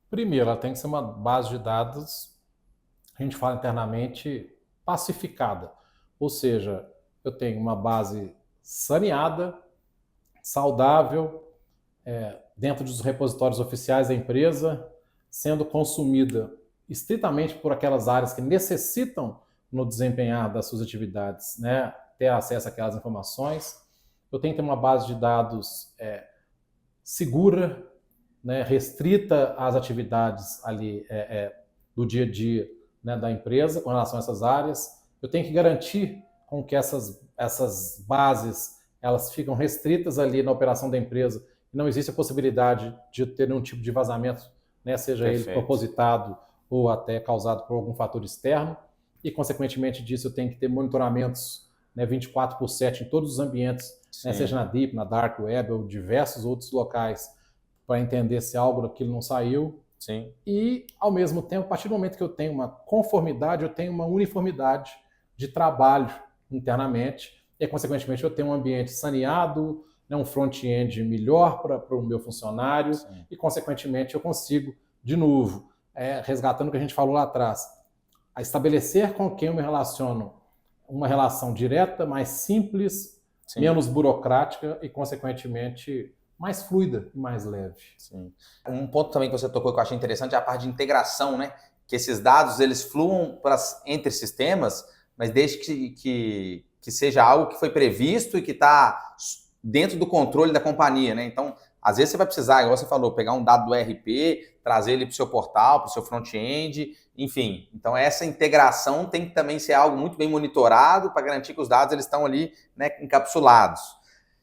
Primeiro, ela tem que ser uma base de dados, a gente fala internamente, pacificada. Ou seja, eu tenho uma base saneada, saudável, dentro dos repositórios oficiais da empresa, sendo consumida estritamente por aquelas áreas que necessitam no desempenhar das suas atividades, né, ter acesso àquelas informações. Eu tenho que ter uma base de dados segura, né, restrita às atividades ali do dia a dia, né, da empresa com relação a essas áreas. Eu tenho que garantir com que essas bases elas ficam restritas ali na operação da empresa. Não existe a possibilidade de ter nenhum tipo de vazamento, né, seja Perfeito. ele propositado ou até causado por algum fator externo. E, consequentemente disso, eu tenho que ter monitoramentos, né, 24/7 em todos os ambientes, né, seja na Deep, na Dark Web ou diversos outros locais, para entender se algo daquilo não saiu. Sim. E, ao mesmo tempo, a partir do momento que eu tenho uma conformidade, eu tenho uma uniformidade de trabalho internamente, e, consequentemente, eu tenho um ambiente saneado, né, um front-end melhor para o meu funcionário. Sim. E, consequentemente, eu consigo, de novo, resgatando o que a gente falou lá atrás, a estabelecer com quem eu me relaciono uma relação direta, mais simples, sim, menos burocrática e, consequentemente, mais fluida e mais leve. Sim. Um ponto também que você tocou que eu achei interessante é a parte de integração, né? Que esses dados eles fluam entre sistemas, mas desde que seja algo que foi previsto e que está dentro do controle da companhia, né? Então, às vezes você vai precisar, igual você falou, pegar um dado do ERP, trazer ele para o seu portal, para o seu front-end, enfim. Então, essa integração tem que também ser algo muito bem monitorado para garantir que os dados eles estão ali, né, encapsulados.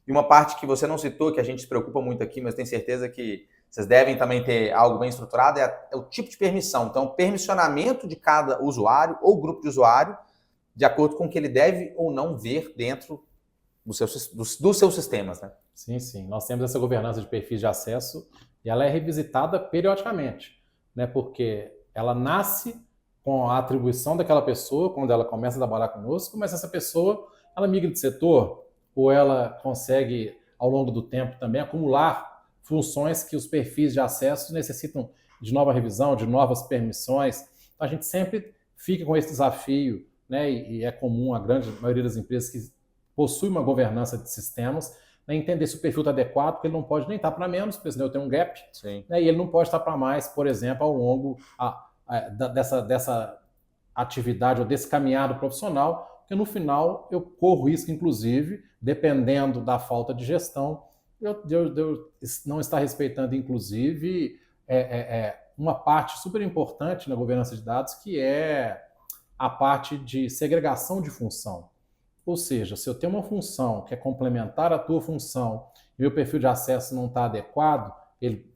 E uma parte que você não citou, que a gente se preocupa muito aqui, mas tenho certeza que vocês devem também ter algo bem estruturado, é o tipo de permissão. Então, o permissionamento de cada usuário ou grupo de usuário, de acordo com o que ele deve ou não ver dentro dos seus sistemas, né? Sim, sim. Nós temos essa governança de perfis de acesso e ela é revisitada periodicamente, né? Porque ela nasce com a atribuição daquela pessoa quando ela começa a trabalhar conosco, mas essa pessoa, ela migra de setor ou ela consegue, ao longo do tempo, também acumular funções que os perfis de acesso necessitam de nova revisão, de novas permissões. Então, a gente sempre fica com esse desafio, né? E é comum a grande maioria das empresas que possui uma governança de sistemas, né, entender se o perfil está adequado, porque ele não pode nem estar para menos, porque senão eu tenho um gap, né, e ele não pode estar para mais, por exemplo, ao longo dessa atividade ou desse caminhado profissional, porque no final eu corro risco, inclusive, dependendo da falta de gestão, eu não estar respeitando, inclusive, uma parte super importante na governança de dados, que é a parte de segregação de função. Ou seja, se eu tenho uma função que é complementar a tua função e meu perfil de acesso não está adequado,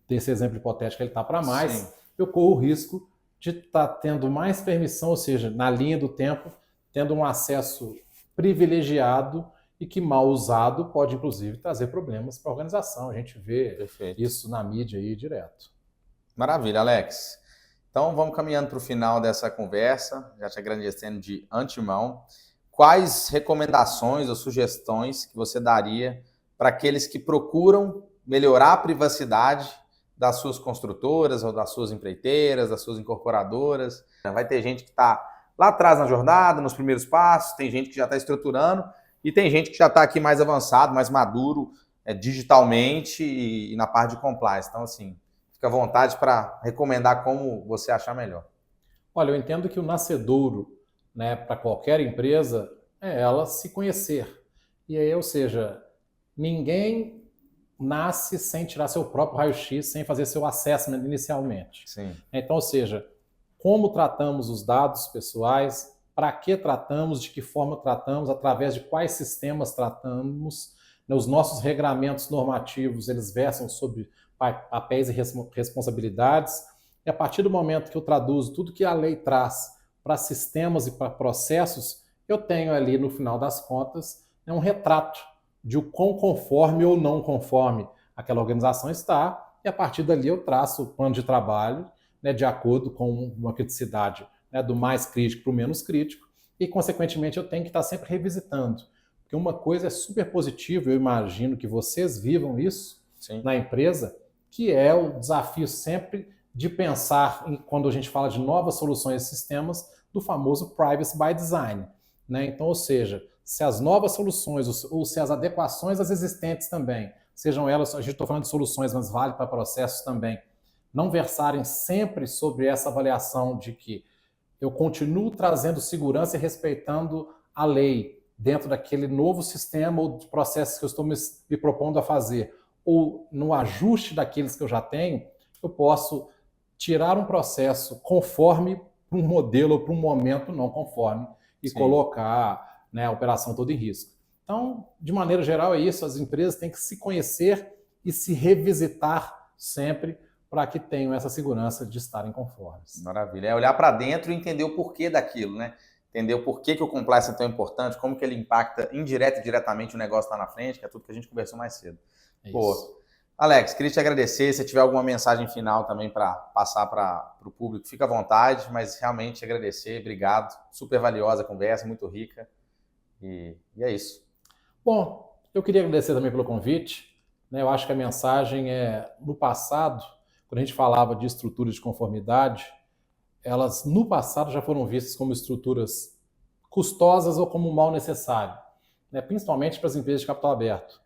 desse exemplo hipotético ele está para mais, sim, eu corro o risco de estar tendo mais permissão, ou seja, na linha do tempo, tendo um acesso privilegiado e que mal usado pode, inclusive, trazer problemas para a organização. A gente vê Perfeito. Isso na mídia aí direto. Maravilha, Alex. Então, vamos caminhando para o final dessa conversa, já te agradecendo de antemão. Quais recomendações ou sugestões que você daria para aqueles que procuram melhorar a privacidade das suas construtoras ou das suas empreiteiras, das suas incorporadoras? Vai ter gente que está lá atrás na jornada, nos primeiros passos, tem gente que já está estruturando e tem gente que já está aqui mais avançado, mais maduro digitalmente e na parte de compliance. Então, assim, fica à vontade para recomendar como você achar melhor. Olha, eu entendo que o nascedouro, né, para qualquer empresa, é ela se conhecer. E aí, ou seja, ninguém nasce sem tirar seu próprio raio-x, sem fazer seu assessment inicialmente. Sim. Então, ou seja, como tratamos os dados pessoais, para que tratamos, de que forma tratamos, através de quais sistemas tratamos, né? Os nossos regramentos normativos, eles versam sobre papéis e responsabilidades, e a partir do momento que eu traduzo tudo que a lei traz para sistemas e para processos, eu tenho ali, no final das contas, um retrato de o quão conforme ou não conforme aquela organização está, e a partir dali eu traço o plano de trabalho, né, de acordo com uma criticidade, né, do mais crítico para o menos crítico, e, consequentemente, eu tenho que estar sempre revisitando. Porque uma coisa é super positiva, eu imagino que vocês vivam isso Sim. na empresa, que é o desafio sempre de pensar, quando a gente fala de novas soluções e sistemas, do famoso Privacy by Design, né? Então, ou seja, se as novas soluções ou se as adequações às existentes também, sejam elas, a gente está falando de soluções, mas vale para processos também, não versarem sempre sobre essa avaliação de que eu continuo trazendo segurança e respeitando a lei dentro daquele novo sistema ou de processos que eu estou me propondo a fazer, ou no ajuste daqueles que eu já tenho, eu posso tirar um processo conforme para um modelo ou para um momento não conforme e Sim. colocar, né, a operação toda em risco. Então, de maneira geral, é isso. As empresas têm que se conhecer e se revisitar sempre para que tenham essa segurança de estarem conformes. Maravilha. É olhar para dentro e entender o porquê daquilo, né? Entender o porquê que o compliance é tão importante, como que ele impacta indireta e diretamente o negócio lá na frente, que é tudo que a gente conversou mais cedo. Pô, Alex, queria te agradecer. Se tiver alguma mensagem final também para passar para o público, fica à vontade, mas realmente te agradecer. Obrigado. Super valiosa a conversa, muito rica. E é isso. Bom, eu queria agradecer também pelo convite, né? Eu acho que a mensagem é, no passado, quando a gente falava de estruturas de conformidade, elas no passado já foram vistas como estruturas custosas ou como um mal necessário, né? Principalmente para as empresas de capital aberto,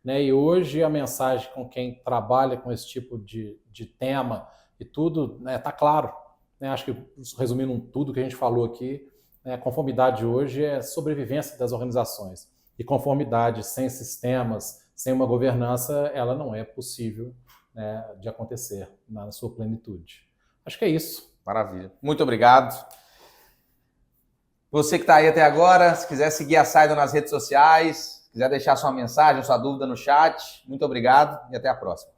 né? E hoje a mensagem com quem trabalha com esse tipo de tema e tudo, né, tá claro, né? Acho que, resumindo tudo que a gente falou aqui, né, conformidade hoje é sobrevivência das organizações. E conformidade sem sistemas, sem uma governança, ela não é possível, né, de acontecer na sua plenitude. Acho que é isso. Maravilha. Muito obrigado. Você que está aí até agora, se quiser seguir a Saido nas redes sociais, quiser deixar sua mensagem, sua dúvida no chat, muito obrigado e até a próxima.